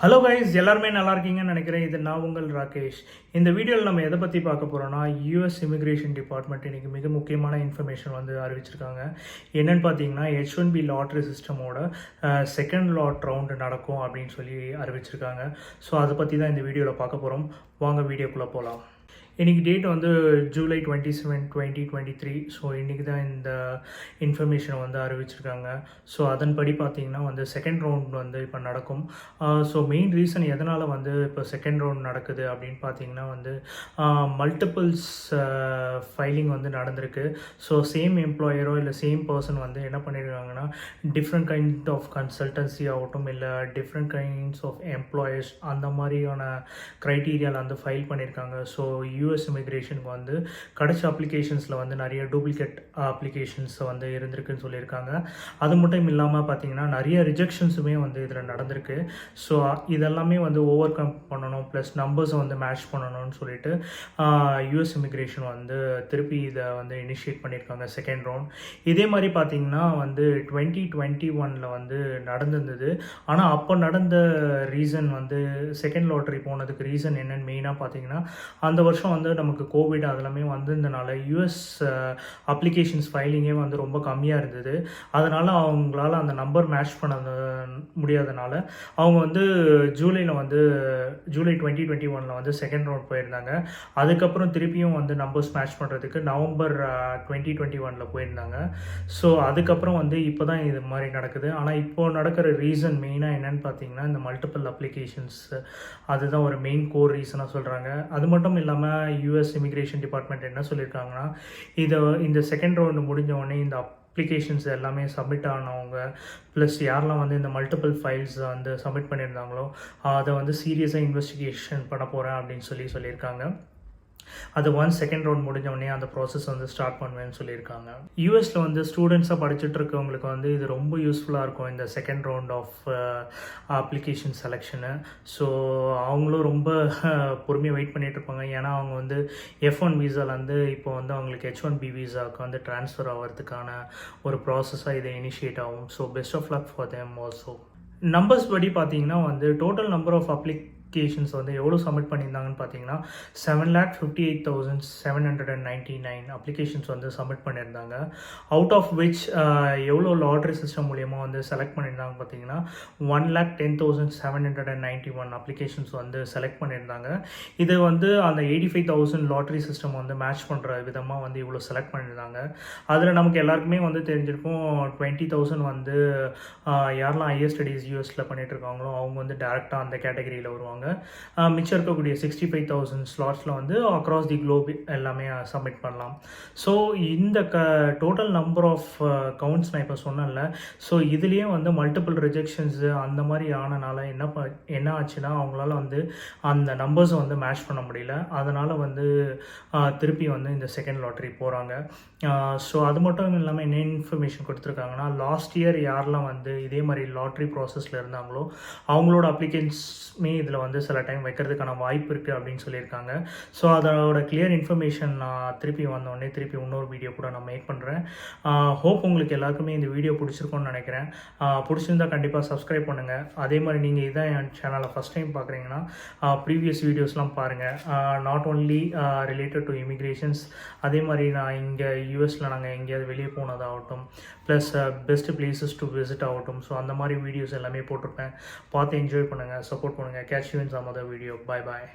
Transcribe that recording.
Hello guys, எல்லாருமே நல்லா இருக்கீங்கன்னு நினைக்கிறேன். இது நான் உங்கள் ராகேஷ். இந்த வீடியோவில் நம்ம எதை பற்றி பார்க்க போகிறோம்னா, யூஎஸ் இமிக்ரேஷன் டிபார்ட்மெண்ட் இன்றைக்கி மிக முக்கியமான இன்ஃபர்மேஷன் வந்து அறிவிச்சிருக்காங்க. என்னென்னு பார்த்தீங்கன்னா, H1B லாட்ரி சிஸ்டமோட செகண்ட் லாட் ரவுண்டு நடக்கும் அப்படின்னு சொல்லி அறிவிச்சிருக்காங்க. ஸோ அதை பற்றி தான் இந்த வீடியோவில் பார்க்க போகிறோம். வாங்க வீடியோக்குள்ளே போகலாம். இன்றைக்கி டேட் வந்து July 27, 2023. ஸோ இன்றைக்கி தான் இந்த இன்ஃபர்மேஷனை வந்து அறிவிச்சிருக்காங்க. ஸோ அதன்படி பார்த்திங்கன்னா வந்து செகண்ட் ரவுண்ட் வந்து இப்போ நடக்கும். ஸோ மெயின் ரீசன் எதனால் வந்து இப்போ செகண்ட் ரவுண்ட் நடக்குது அப்படின்னு பார்த்தீங்கன்னா வந்து மல்டிபிள்ஸ் ஃபைலிங் வந்து நடந்திருக்கு. ஸோ சேம் எம்ப்ளாயரோ இல்லை சேம் பர்சன் வந்து என்ன பண்ணியிருக்காங்கன்னா, டிஃப்ரெண்ட் கைண்ட் ஆஃப் கன்சல்டன்சி ஆகட்டும், இல்லை டிஃப்ரெண்ட் கைண்ட்ஸ் ஆஃப் எம்ப்ளாயர்ஸ் அந்த மாதிரியான க்ரைட்டீரியாவில் வந்து ஃபைல் பண்ணியிருக்காங்க. ஸோ யூஎஸ் இமிக்ரேஷனுக்கு வந்து கிடைச்ச அப்ளிகேஷன்ஸில் வந்து நிறைய டூப்ளிகேட் அப்ளிகேஷன்ஸ் வந்து இருந்திருக்குன்னு சொல்லியிருக்காங்க. அது மட்டும் இல்லாமல் பார்த்தீங்கன்னா நிறைய ரிஜெக்ஷன்ஸுமே வந்து இதில் நடந்திருக்கு. ஸோ இதெல்லாமே வந்து ஓவர் கம் பண்ணணும், ப்ளஸ் நம்பர்ஸை வந்து மேட்ச் பண்ணணும்னு சொல்லிட்டு யூஎஸ் இமிக்ரேஷன் வந்து திருப்பி இதை வந்து இனிஷியேட் பண்ணியிருக்காங்க செகண்ட் ரவுண்ட். இதே மாதிரி பார்த்தீங்கன்னா வந்து 2021 வந்து நடந்திருந்தது. ஆனால் அப்போ நடந்த ரீசன் வந்து செகண்ட் லாட்ரி போனதுக்கு ரீசன் என்னென்னு மெயினாக பார்த்தீங்கன்னா, அந்த வருஷம் வந்து நமக்கு கோவிட் அதெல்லாமே வந்திருந்தனால யூஎஸ் அப்ளிகேஷன்ஸ் ஃபைலிங்கே வந்து ரொம்ப கம்மியாக இருந்தது. அதனால் அவங்களால அந்த நம்பர் மேட்ச் பண்ண முடியாதனால அவங்க வந்து ஜூலை 2021 வந்து செகண்ட் ரவுண்ட் போயிருந்தாங்க. அதுக்கப்புறம் திருப்பியும் வந்து நம்பர்ஸ் மேட்ச் பண்ணுறதுக்கு நவம்பர் 2021 போயிருந்தாங்க. ஸோ அதுக்கப்புறம் வந்து இப்போ தான் இது மாதிரி நடக்குது. ஆனால் இப்போது நடக்கிற ரீசன் மெயினாக என்னென்னு பார்த்தீங்கன்னா, இந்த மல்டிபிள் அப்ளிகேஷன்ஸ் அதுதான் ஒரு மெயின் கோர் ரீசனாக சொல்கிறாங்க. அது மட்டும் இல்லாமல் யூஎஸ் இமிக்ரேஷன் டிபார்ட்மெண்ட் என்ன சொல்லியிருக்காங்கன்னா, இந்த செகண்ட் ரவுண்டு முடிஞ்ச உடனே இந்த அப்ளிகேஷன்ஸ் எல்லாமே சப்மிட் ஆனவங்க ப்ளஸ் யாரெல்லாம் வந்து இந்த மல்டிபிள் ஃபைல்ஸ் வந்து சப்மிட் பண்ணியிருந்தாங்களோ அதை வந்து சீரியஸாக இன்வெஸ்டிகேஷன் பண்ண போகிறேன் அப்படின்னு சொல்லியிருக்காங்க. அது செகண்ட் ரவுண்ட் முடிஞ்சவொடனே அந்த ப்ராசஸ் வந்து ஸ்டார்ட் பண்ணுவேன்னு சொல்லியிருக்காங்க. யூஎஸில் வந்து ஸ்டூடெண்ட்ஸாக படிச்சுட்டு இருக்கவங்களுக்கு வந்து இது ரொம்ப யூஸ்ஃபுல்லாக இருக்கும், இந்த second round of application selection. So அவங்களும் ரொம்ப பொறுமையாக வெயிட் பண்ணிகிட்டு இருப்பாங்க. ஏன்னா அவங்க வந்து F1 வீசாலேருந்து இப்போ வந்து அவங்களுக்கு H1B வீசாவுக்கு வந்து ட்ரான்ஸ்ஃபர் ஆகிறதுக்கான ஒரு ப்ராசஸாக இதை இனிஷியேட் ஆகும். So best of luck for them also. Numbers படி பார்த்தீங்கன்னா வந்து டோட்டல் நம்பர் ஆஃப் அப்ளிகேஷன்ஸ் வந்து எவ்வளோ சப்மிட் பண்ணியிருந்தாங்கன்னு பார்த்தீங்கன்னா 7,58,799 அப்ளிகேஷன்ஸ் வந்து சப்மிட் பண்ணியிருந்தாங்க. அவுட் ஆஃப் விச் எவ்வளோ லாட்ரி சிஸ்டம் மூலியமாக வந்து செலக்ட் பண்ணியிருந்தாங்க பார்த்தீங்கன்னா 1,10,791 அப்ளிகேஷன்ஸ் வந்து செலக்ட் பண்ணியிருந்தாங்க. இது வந்து அந்த 85,000 லாட்ரி சிஸ்டம் வந்து மேட்ச் பண்ணுற விதமாக வந்து இவ்வளோ செலக்ட் பண்ணியிருந்தாங்க. அதில் நமக்கு எல்லாருக்குமே வந்து தெரிஞ்சிருக்கும் 20,000 வந்து யாரெல்லாம் ஹையர் ஸ்டடீஸ் யூஎஸில் பண்ணிகிட்டு இருக்காங்களோ அவங்க வந்து டேரெக்டாக அந்த கேட்டகரியில் வருவாங்க. மிச்சம் இருக்கக்கூடிய 65,000 ஸ்லாட்ஸில் வந்து அக்ராஸ் தி குளோப் எல்லாமே சப்மிட் பண்ணலாம். ஸோ இந்த டோட்டல் நம்பர் ஆஃப் கவுண்ட்ஸ் நான் இப்போ சொன்னேன்ல, ஸோ இதுலேயே வந்து மல்டிபிள் ரிஜெக்ஷன்ஸு அந்த மாதிரி ஆனனால என்ன ஆச்சுன்னா அவங்களால வந்து அந்த நம்பர்ஸை வந்து மேட்ச் பண்ண முடியல. அதனால் வந்து திருப்பி வந்து இந்த செகண்ட் லாட்ரி போகிறாங்க. ஸோ அது மட்டும் இல்லாமல் என்ன இன்ஃபர்மேஷன் கொடுத்துருக்காங்கன்னா, லாஸ்ட் இயர் யாரெல்லாம் வந்து இதே மாதிரி லாட்ரி ப்ராசஸில் இருந்தாங்களோ அவங்களோட அப்ளிகேஷன்ஸுமே இதில் வந்து சில டைம் வைக்கிறதுக்கான வாய்ப்பு இருக்குது அப்படின்னு சொல்லியிருக்காங்க. ஸோ அதோட கிளியர் இன்ஃபர்மேஷன் நான் திருப்பி வந்தோடனே திருப்பி இன்னொரு வீடியோ கூட நான் மேக் பண்ணுறேன். ஹோப் உங்களுக்கு எல்லாருக்குமே இந்த வீடியோ பிடிச்சிருக்கோன்னு நினைக்கிறேன். பிடிச்சிருந்தால் கண்டிப்பாக சப்ஸ்கிரைப் பண்ணுங்கள். அதே மாதிரி நீங்கள் இதான் என் சேனலை ஃபஸ்ட் டைம் பார்க்குறீங்கன்னா ப்ரீவியஸ் வீடியோஸ்லாம் பாருங்கள். Not only related to immigrations, அதே மாதிரி நான் இங்கே யூஎஸில் நாங்கள் எங்கேயாவது வெளியே போனதாகட்டும், plus best places to visit ஆகட்டும், ஸோ அந்த மாதிரி வீடியோஸ் எல்லாமே போட்டிருப்பேன். பார்த்து என்ஜாய் பண்ணுங்கள், சப்போர்ட் பண்ணுங்கள். Catch you in some other video. Bye bye.